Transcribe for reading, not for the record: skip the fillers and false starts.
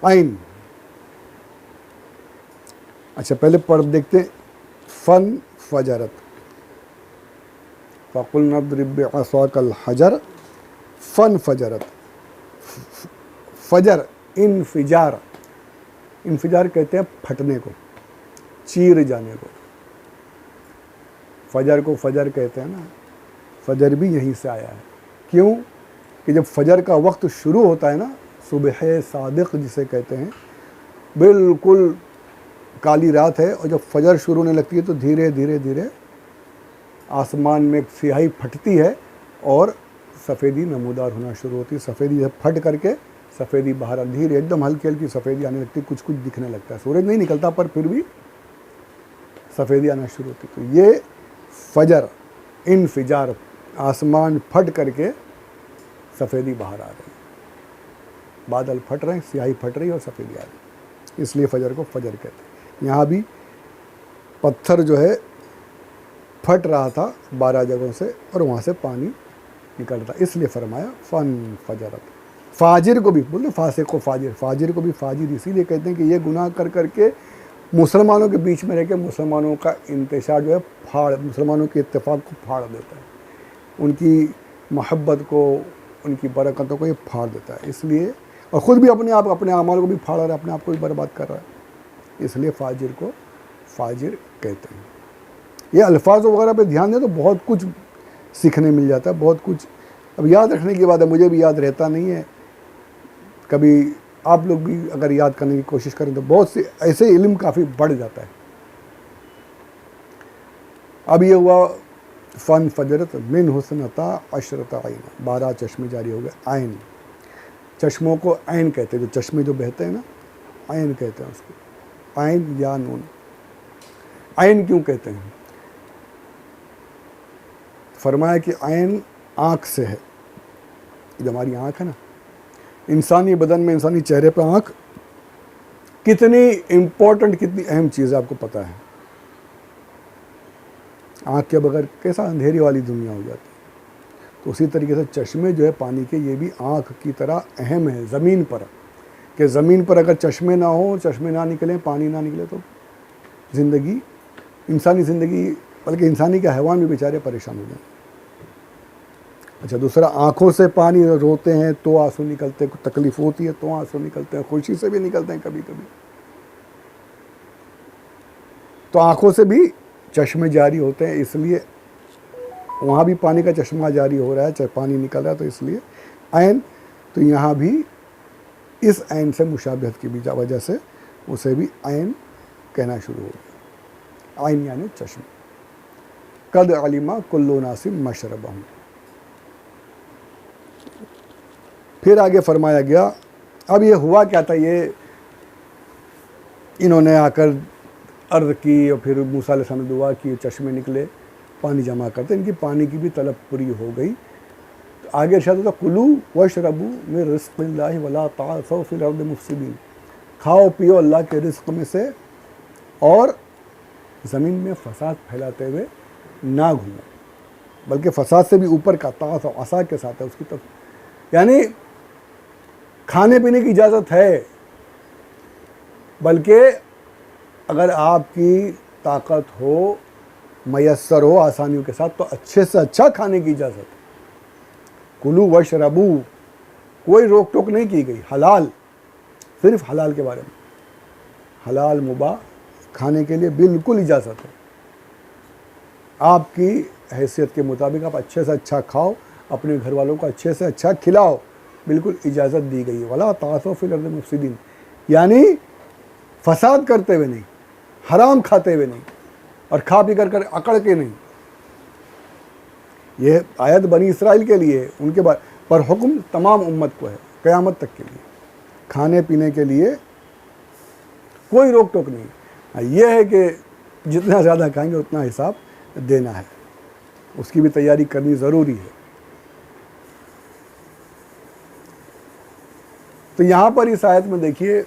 عین. اچھا پہلے پڑھ دیکھتے ہیں. فن فجرت فقلنا اضرب بعصاک الحجر فن فجرت. فجر انفجار، انفجار کہتے ہیں پھٹنے کو، چیر جانے کو. فجر کو فجر کہتے ہیں نا، فجر بھی یہیں سے آیا ہے. کیوں کہ جب فجر کا وقت شروع ہوتا ہے نا، صبح صادق جسے کہتے ہیں، بالکل کالی رات ہے، اور جب فجر شروع ہونے لگتی ہے تو دھیرے دھیرے دھیرے آسمان میں ایک سیاہی پھٹتی ہے اور سفیدی نمودار ہونا شروع ہوتی ہے. سفیدی پھٹ کر کے سفیدی باہر دھیرے ایک دم ہلکی ہلکی سفیدی آنے لگتی ہے، کچھ کچھ دکھنے لگتا ہے. سورج نہیں نکلتا پر پھر بھی سفیدی آنا شروع ہوتی. تو یہ فجر انفجار، آسمان پھٹ کر کے سفیدی باہر آ رہی ہے، بادل پھٹ رہے ہیں، سیاہی پھٹ رہی ہے اور سفیدی آ رہی ہے، اس لیے فجر کو فجر کہتے ہیں. یہاں بھی پتھر جو ہے پھٹ رہا تھا 12 جگہوں سے اور وہاں سے پانی نکل رہا، اس لیے فرمایا فن فجرت. فاجر کو بھی بولتے فاسق و فاجر، فاجر کو بھی فاجر اسی لیے کہتے ہیں کہ یہ گناہ کر کر کے مسلمانوں کے بیچ میں رہ کے مسلمانوں کا انتشار جو ہے مسلمانوں کے اتفاق کو پھاڑ دیتا ہے، ان کی محبت کو، ان کی برکتوں کو یہ پھاڑ دیتا ہے. اس لیے اور خود بھی اپنے اعمال کو بھی پھاڑ رہا ہے، اپنے آپ کو بھی برباد کر رہا ہے، اس لیے فاجر کو فاجر کہتے ہیں. یہ الفاظ وغیرہ پہ دھیان دیں تو بہت کچھ سیکھنے مل جاتا ہے، بہت کچھ. اب یاد رکھنے کی بات ہے، مجھے بھی یاد رہتا نہیں ہے، کبھی آپ لوگ بھی اگر یاد کرنے کی کوشش کریں تو بہت سے ایسے علم کافی بڑھ جاتا ہے. اب یہ ہوا فن فجرت من حسنتا عشرت عین، 12 چشمے جاری ہو گئے. عین، چشموں کو عین کہتے ہیں، جو چشمے جو بہتے ہیں نا، عین کہتے ہیں اس کو. عین یا نون. عین کیوں کہتے ہیں؟ فرمایا کہ عین آنکھ سے ہے. جو ہماری آنکھ ہے نا، انسانی بدن میں، انسانی چہرے پہ آنکھ کتنی امپورٹنٹ، کتنی اہم چیز ہے آپ کو پتہ ہے. آنکھ کے بغیر کیسا اندھیری والی دنیا ہو جاتی ہے. تو اسی طریقے سے چشمے جو ہے پانی کے، یہ بھی آنکھ کی طرح اہم ہے زمین پر، کہ زمین پر اگر چشمے نہ ہوں، چشمے نہ نکلیں، پانی نہ نکلے تو زندگی، انسانی زندگی، بلکہ انسانی کے حیوان بھی بیچارے پریشان ہو جائیں. اچھا دوسرا، آنکھوں سے پانی روتے ہیں تو آنسو نکلتے ہیں، تکلیف ہوتی ہے تو آنسو نکلتے ہیں، خوشی سے بھی نکلتے ہیں کبھی کبھی. تو آنکھوں سے بھی چشمے جاری ہوتے ہیں، اس لیے وہاں بھی پانی کا چشمہ جاری ہو رہا ہے، چاہے پانی نکل رہا ہے، تو اس لیے عین. تو یہاں بھی اس عین سے مشابہت کی وجہ سے اسے بھی عین کہنا شروع ہو گیا. عین یعنی چشمہ. قد علم کل اناس مشربہم. پھر آگے فرمایا گیا، اب یہ ہوا کیا تھا، یہ انہوں نے آ کر عرض کی اور پھر موسیٰ علیہ السلام نے دعا کی، چشمے نکلے، پانی جمع کرتے، ان کی پانی کی بھی طلب پوری ہو گئی. آگے ارشاد ہوتا کلوا واشربوا من رزق اللہ ولا تعثوا فی الارض مفسدین. کھاؤ پیو اللہ کے رزق میں سے اور زمین میں فساد پھیلاتے ہوئے نہ گھومو. بلکہ فساد سے بھی اوپر کا تعث و عصا کے ساتھ ہے اس کی طرف، یعنی کھانے پینے کی اجازت ہے، بلکہ اگر آپ کی طاقت ہو، میسر ہو آسانیوں کے ساتھ، تو اچھے سے اچھا کھانے کی اجازت ہے. کلوا واشربوا، کوئی روک ٹوک نہیں کی گئی. حلال، صرف حلال کے بارے میں، حلال مباح کھانے کے لیے بالکل اجازت ہے. آپ کی حیثیت کے مطابق آپ اچھے سے اچھا کھاؤ، اپنے گھر والوں کو اچھے سے اچھا کھلاؤ، بالکل اجازت دی گئی ہے. ولا تعثوا فی الارض مفسدین، یعنی فساد کرتے ہوئے نہیں، حرام کھاتے ہوئے نہیں، اور کھا پی کر اکڑ کے نہیں. یہ آیت بنی اسرائیل کے لیے، ان کے بعد پر حکم تمام امت کو ہے قیامت تک کے لیے. کھانے پینے کے لیے کوئی روک ٹوک نہیں. یہ ہے کہ جتنا زیادہ کھائیں گے اتنا حساب دینا ہے، اس کی بھی تیاری کرنی ضروری ہے. تو یہاں پر اس آیت میں دیکھیے